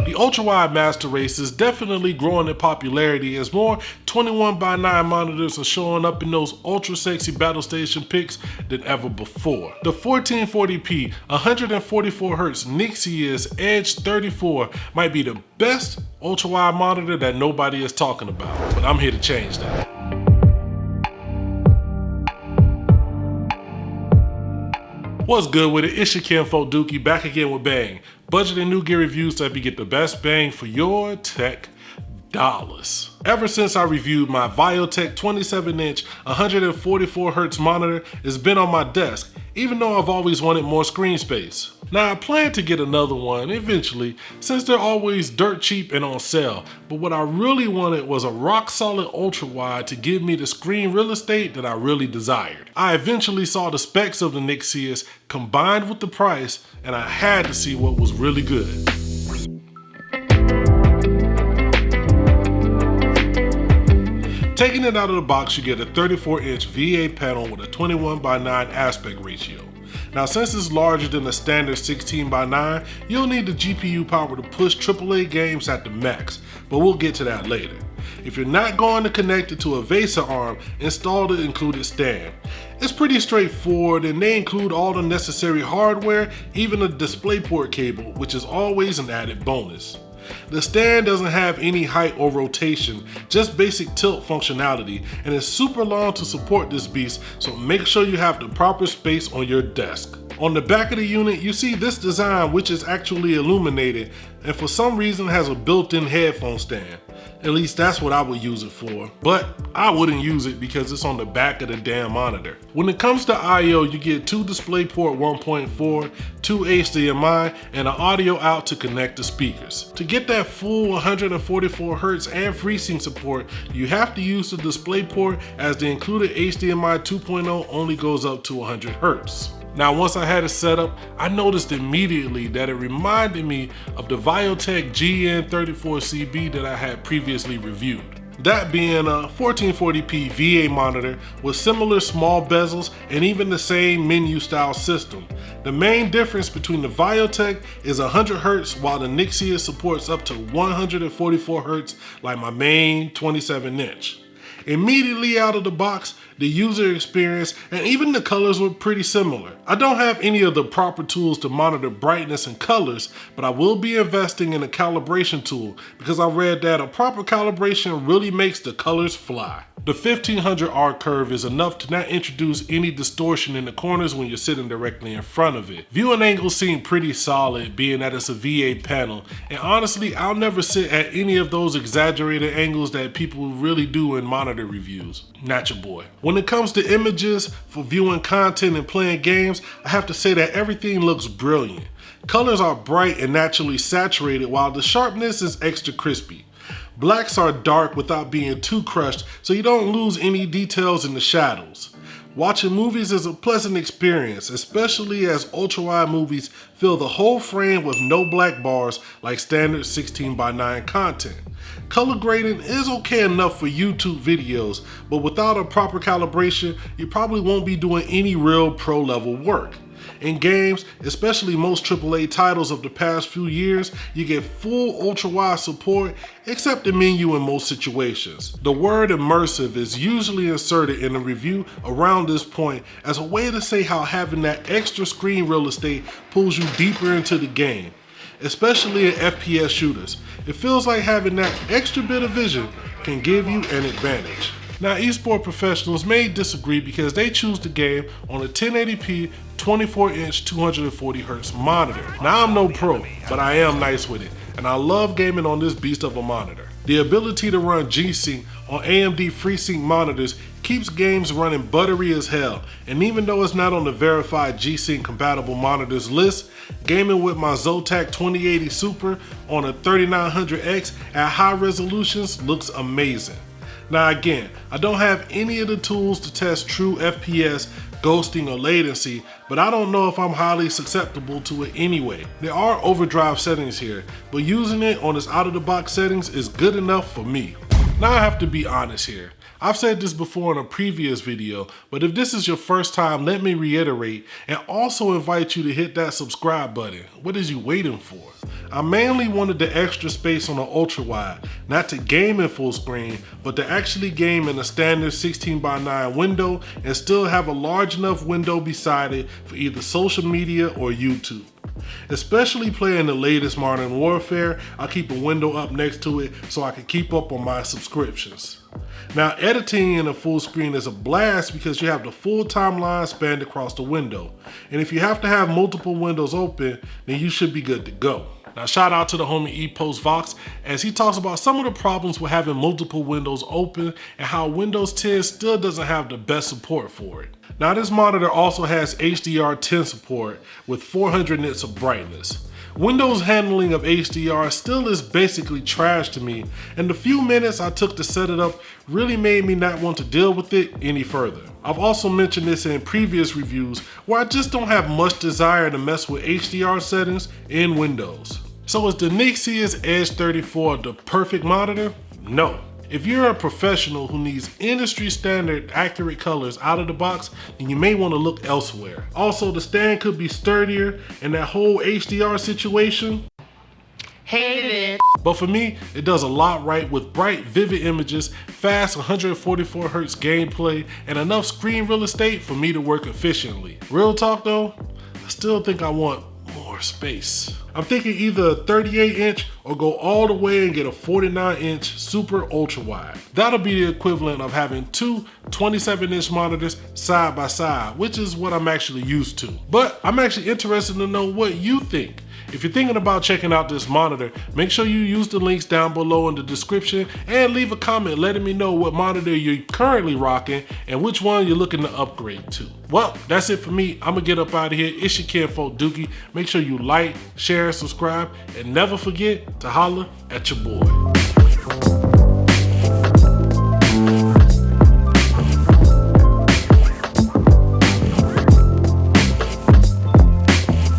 The ultra-wide master race is definitely growing in popularity as more 21:9 monitors are showing up in those ultra sexy battle station pics than ever before. The 1440p 144hz Nixeus EDG34 might be the best ultra-wide monitor that nobody is talking about, but I'm here to change that. What's good with it? It's your kinfolk Dookie back again with Bang. Budget and new gear reviews so that you get the best bang for your tech dollars. Ever since I reviewed my Viotech 27-inch 144Hz monitor, it's been on my desk, even though I've always wanted more screen space. Now I plan to get another one eventually, since they're always dirt cheap and on sale, but what I really wanted was a rock solid ultra wide to give me the screen real estate that I really desired. I eventually saw the specs of the Nixeus combined with the price, and I had to see what was really good. Taking it out of the box, you get a 34-inch VA panel with a 21:9 aspect ratio. Now since it's larger than the standard 16:9, you'll need the GPU power to push AAA games at the max, but we'll get to that later. If you're not going to connect it to a VESA arm, install the included stand. It's pretty straightforward and they include all the necessary hardware, even a DisplayPort cable, which is always an added bonus. The stand doesn't have any height or rotation, just basic tilt functionality, and is super long to support this beast, so make sure you have the proper space on your desk. On the back of the unit, you see this design, which is actually illuminated and for some reason has a built-in headphone stand. At least that's what I would use it for, but I wouldn't use it because it's on the back of the damn monitor. When it comes to I/O, you get two DisplayPort 1.4, two HDMI, and an audio out to connect the speakers. To get that full 144Hz and FreeSync support, you have to use the DisplayPort, as the included HDMI 2.0 only goes up to 100Hz. Now once I had it set up, I noticed immediately that it reminded me of the Viotech GN34CB that I had previously reviewed. That being a 1440p VA monitor with similar small bezels and even the same menu style system. The main difference between the Viotech is 100Hz while the Nixeus supports up to 144Hz like my main 27-inch. Immediately out of the box, the user experience and even the colors were pretty similar. I don't have any of the proper tools to monitor brightness and colors, but I will be investing in a calibration tool because I read that a proper calibration really makes the colors fly. The 1500R curve is enough to not introduce any distortion in the corners when you're sitting directly in front of it. Viewing angles seem pretty solid, being that it's a VA panel, and honestly I'll never sit at any of those exaggerated angles that people really do in monitor reviews. Not your boy. When it comes to images for viewing content and playing games, I have to say that everything looks brilliant. Colors are bright and naturally saturated while the sharpness is extra crispy. Blacks are dark without being too crushed, so you don't lose any details in the shadows. Watching movies is a pleasant experience, especially as ultra-wide movies fill the whole frame with no black bars like standard 16:9 content. Color grading is okay enough for YouTube videos, but without a proper calibration, you probably won't be doing any real pro level work. In games, especially most AAA titles of the past few years, you get full ultra-wide support except the menu in most situations. The word immersive is usually inserted in a review around this point as a way to say how having that extra screen real estate pulls you deeper into the game, especially in FPS shooters. It feels like having that extra bit of vision can give you an advantage. Now, esports professionals may disagree because they choose the game on a 1080p 24-inch 240Hz monitor. Now, I'm no pro, but I am nice with it, and I love gaming on this beast of a monitor. The ability to run G-Sync on AMD FreeSync monitors keeps games running buttery as hell, and even though it's not on the verified G-Sync compatible monitors list, gaming with my Zotac 2080 Super on a 3900X at high resolutions looks amazing. Now again, I don't have any of the tools to test true FPS, ghosting, or latency, but I don't know if I'm highly susceptible to it anyway. There are overdrive settings here, but using it on its out-of-the-box settings is good enough for me. Now I have to be honest here. I've said this before in a previous video, but if this is your first time, let me reiterate and also invite you to hit that subscribe button. What is you waiting for? I mainly wanted the extra space on the ultrawide, not to game in full screen, but to actually game in a standard 16:9 window and still have a large enough window beside it for either social media or YouTube. Especially playing the latest Modern Warfare, I keep a window up next to it so I can keep up on my subscriptions. Now, editing in a full screen is a blast because you have the full timeline spanned across the window. And if you have to have multiple windows open, then you should be good to go. Now, shout out to the homie ePostVox as he talks about some of the problems with having multiple windows open and how Windows 10 still doesn't have the best support for it. Now, this monitor also has HDR10 support with 400 nits of brightness. Windows handling of HDR still is basically trash to me, and the few minutes I took to set it up really made me not want to deal with it any further. I've also mentioned this in previous reviews where I just don't have much desire to mess with HDR settings in Windows. So is the Nixeus EDG34 the perfect monitor? No. If you're a professional who needs industry standard accurate colors out of the box, then you may want to look elsewhere. Also, the stand could be sturdier and that whole HDR situation, hate it. But for me, it does a lot right with bright, vivid images, fast 144Hz gameplay, and enough screen real estate for me to work efficiently. Real talk though, I still think I want more space. I'm thinking either a 38-inch or go all the way and get a 49-inch super ultra wide. That'll be the equivalent of having two 27-inch monitors side by side, which is what I'm actually used to. But I'm actually interested to know what you think. If you're thinking about checking out this monitor, make sure you use the links down below in the description and leave a comment letting me know what monitor you're currently rocking and which one you're looking to upgrade to. Well, that's it for me. I'm gonna get up out of here. It's your kinfolk Dookie. Make sure you like, share, subscribe, and never forget to holler at your boy.